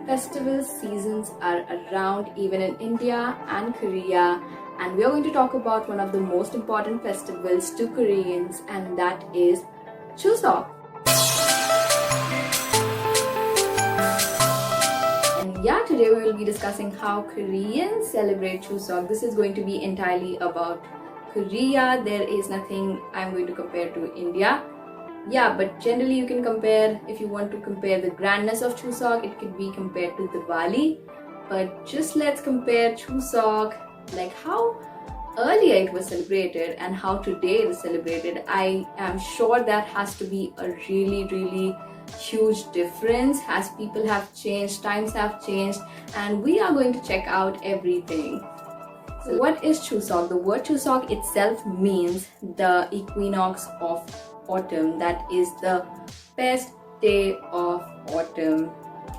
Festival seasons are around even in India and Korea, and we are going to talk about one of the most important festivals to Koreans, and that is Chuseok. And yeah, today we will be discussing how Koreans celebrate Chuseok. This is going to be entirely about Korea. There is nothing I'm going to compare to India. Yeah, but generally you can compare, if you want to compare the grandness of Chuseok, it could be compared to Diwali. But just let's compare Chuseok, like how earlier it was celebrated and how today it is celebrated. I am sure that has to be a really huge difference as people have changed, times have changed, and we are going to check out everything. So what is Chuseok? The word Chuseok itself means the equinox of autumn, that is the best day of autumn,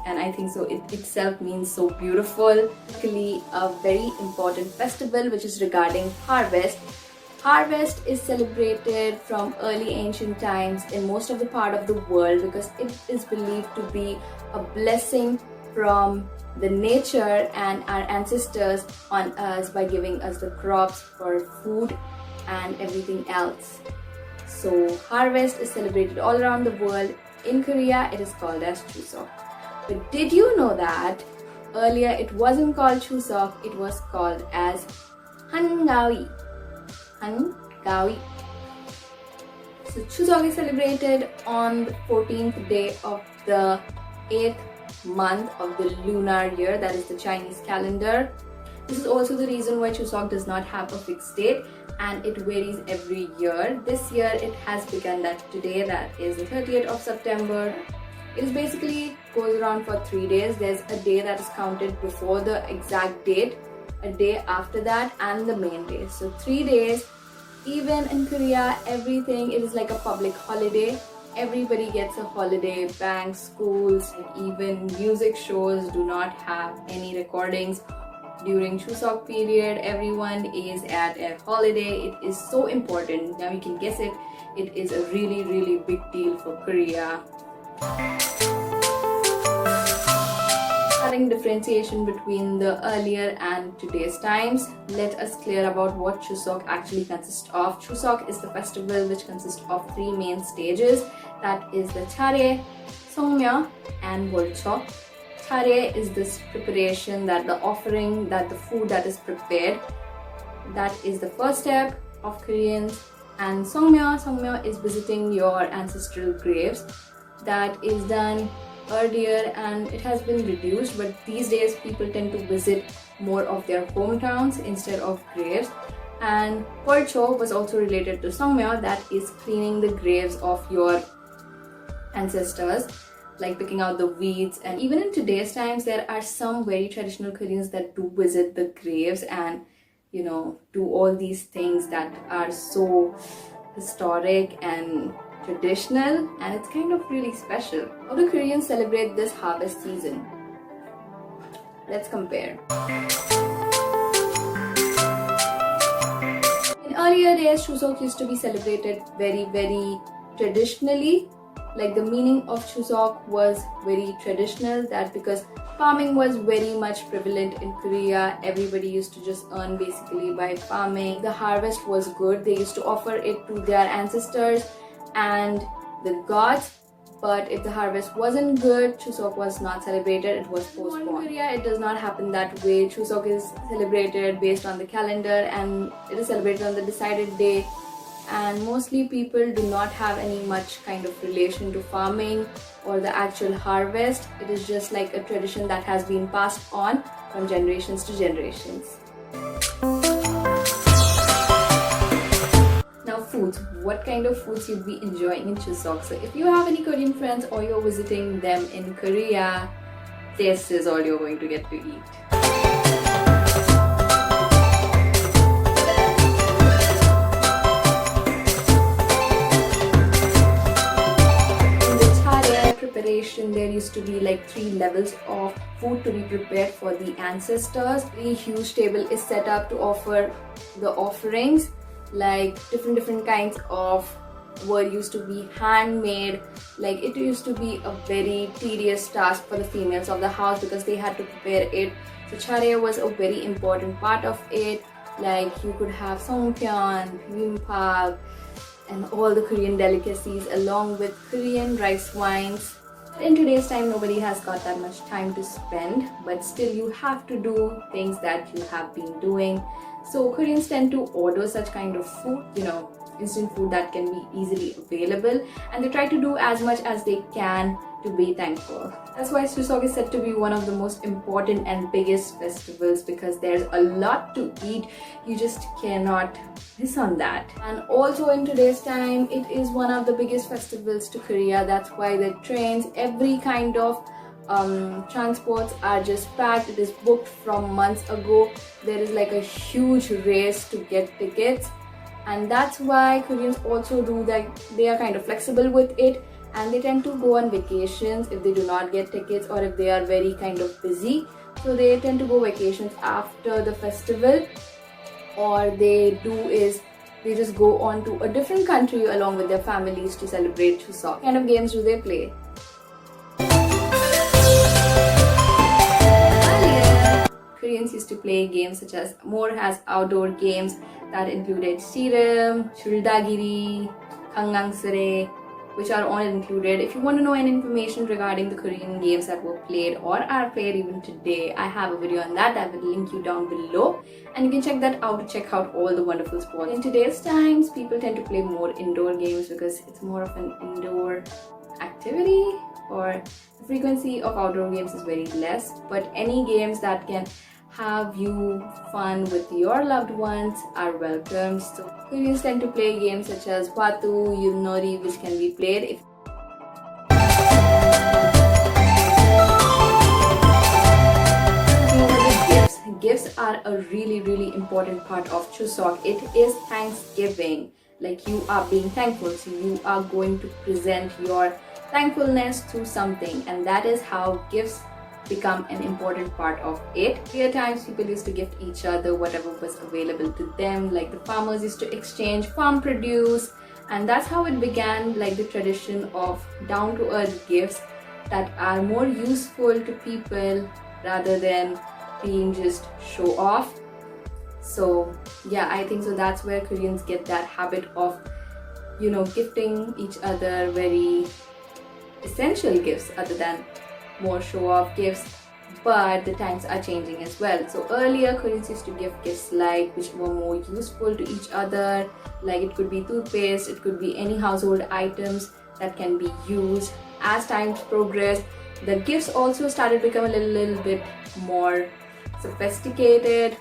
and I think so it itself means so beautiful. Basically a very important festival which is regarding harvest. Harvest is celebrated from early ancient times in most of the part of the world because it is believed to be a blessing from the nature and our ancestors on us by giving us the crops for food and everything else. So harvest is celebrated all around the world. In Korea, it is called as Chuseok. But did you know that earlier it wasn't called Chuseok, it was called as Hangawi. Hangawi. So Chuseok is celebrated on the 14th day of the 8th month of the lunar year, that is the Chinese calendar. This is also the reason why Chuseok does not have a fixed date and it varies every year. This year it has begun that today, that is the 30th of September. It is basically goes around for 3 days. There's a day that is counted before the exact date, a day after that, and the main day. So 3 days. Even in Korea, everything, it is like a public holiday. Everybody gets a holiday. Banks, schools, and even music shows do not have any recordings during Chuseok period. Everyone is at a holiday. It is so important. Now you can guess it. It is a really big deal for Korea. Having differentiation between the earlier and today's times, let us clear about what Chuseok actually consists of. Chuseok is the festival which consists of 3 main stages. That is the Chare, Seongmyo, and Bolcho. Chare is this preparation, that the offering, that the food that is prepared. That is the first step of Koreans. And Seongmyo is visiting your ancestral graves. That is done earlier and it has been reduced, but these days people tend to visit more of their hometowns instead of graves. And Bolcho was also related to Seongmyo, that is cleaning the graves of your ancestors, like picking out the weeds. And even in today's times, there are some very traditional Koreans that do visit the graves and, you know, do all these things that are so historic and traditional, and it's kind of really special. How do Koreans celebrate this harvest season? Let's compare. In earlier days, Chuseok used to be celebrated very traditionally. Like the meaning of Chuseok was very traditional, that because farming was very much prevalent in Korea, everybody used to just earn basically by farming. The harvest was good, they used to offer it to their ancestors and the gods, but if the harvest wasn't good, Chuseok was not celebrated, it was postponed. In Korea, it does not happen that way. Chuseok is celebrated based on the calendar and it is celebrated on the decided day. And mostly people do not have any much kind of relation to farming or the actual harvest. It is just like a tradition that has been passed on from generations to generations. Now foods. What kind of foods you'd be enjoying in Chuseok? So if you have any Korean friends or you're visiting them in Korea, this is all you're going to get to eat. There used to be like 3 levels of food to be prepared for the ancestors. A huge table is set up to offer the offerings, like different kinds of were used to be handmade. Like it used to be a very tedious task for the females of the house because they had to prepare it. So charya was a very important part of it. Like you could have songpyeon, bibimbap, and all the Korean delicacies along with Korean rice wines. In today's time, nobody has got that much time to spend, but still you have to do things that you have been doing. So Koreans tend to order such kind of food, instant food that can be easily available, and they try to do as much as they can to be thankful. That's why Chuseok is said to be one of the most important and biggest festivals because there's a lot to eat. You just cannot miss on that. And also in today's time, it is one of the biggest festivals to Korea. That's why the trains, every kind of transports are just packed. It is booked from months ago. There is like a huge race to get tickets, and that's why Koreans also do that. They are kind of flexible with it, and they tend to go on vacations if they do not get tickets or if they are very kind of busy. So they tend to go vacations after the festival, or they do is they just go on to a different country along with their families to celebrate Chuseok. What kind of games do they play? Koreans used to play games such as more as outdoor games that included sirim, shulldagiri, kangangsure, which are all included. If you want to know any information regarding the Korean games that were played or are played even today, I have a video on that. I will link you down below, and you can check that out to check out all the wonderful sports. In today's times, people tend to play more indoor games because it's more of an indoor activity, or the frequency of outdoor games is very less. But any games that can have you fun with your loved ones are welcome. So Koreans tend to play games such as Watu, Yulnori, which can be played Gifts are a really important part of Chuseok. It is Thanksgiving. Like you are being thankful, so you are going to present your thankfulness to something, and that is how gifts become an important part of it. Earlier times, people used to gift each other whatever was available to them. Like the farmers used to exchange farm produce, and that's how it began, like the tradition of down-to-earth gifts that are more useful to people rather than being just show off. So yeah, I think so that's where Koreans get that habit of gifting each other very essential gifts other than more show-off gifts. But the times are changing as well. So earlier, Koreans used to give gifts which were more useful to each other. Like it could be toothpaste, it could be any household items that can be used. As times progressed, the gifts also started becoming a little bit more sophisticated.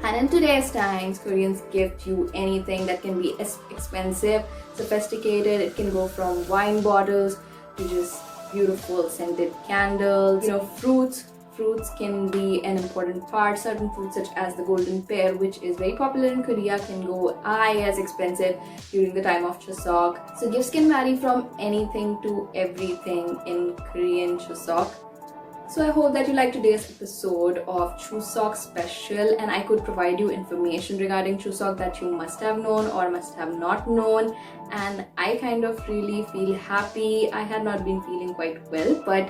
And in today's times, Koreans gift you anything that can be expensive, sophisticated. It can go from wine bottles to just beautiful scented candles. Fruits can be an important part. Certain fruits such as the golden pear, which is very popular in Korea, can go as expensive during the time of Chuseok. So gifts can vary from anything to everything in Korean Chuseok. So I hope that you liked today's episode of Chuseok special, and I could provide you information regarding Chuseok that you must have known or must have not known. And I kind of really feel happy. I had not been feeling quite well, but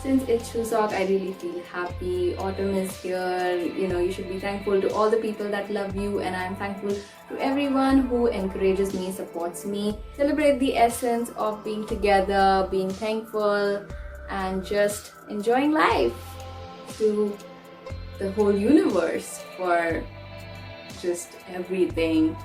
since it's Chuseok, I really feel happy. Autumn is here. You should be thankful to all the people that love you, and I'm thankful to everyone who encourages me, supports me. Celebrate the essence of being together, being thankful, and just enjoying life, to the whole universe for just everything.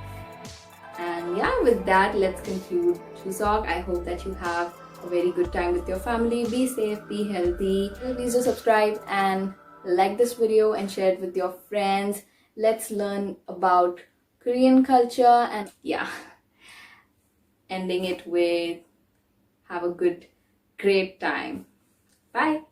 And yeah, with that, let's conclude Chuseok. I hope that you have a very good time with your family. Be safe, be healthy. Please do subscribe and like this video and share it with your friends. Let's learn about Korean culture, and yeah, ending it with have a great time. Bye.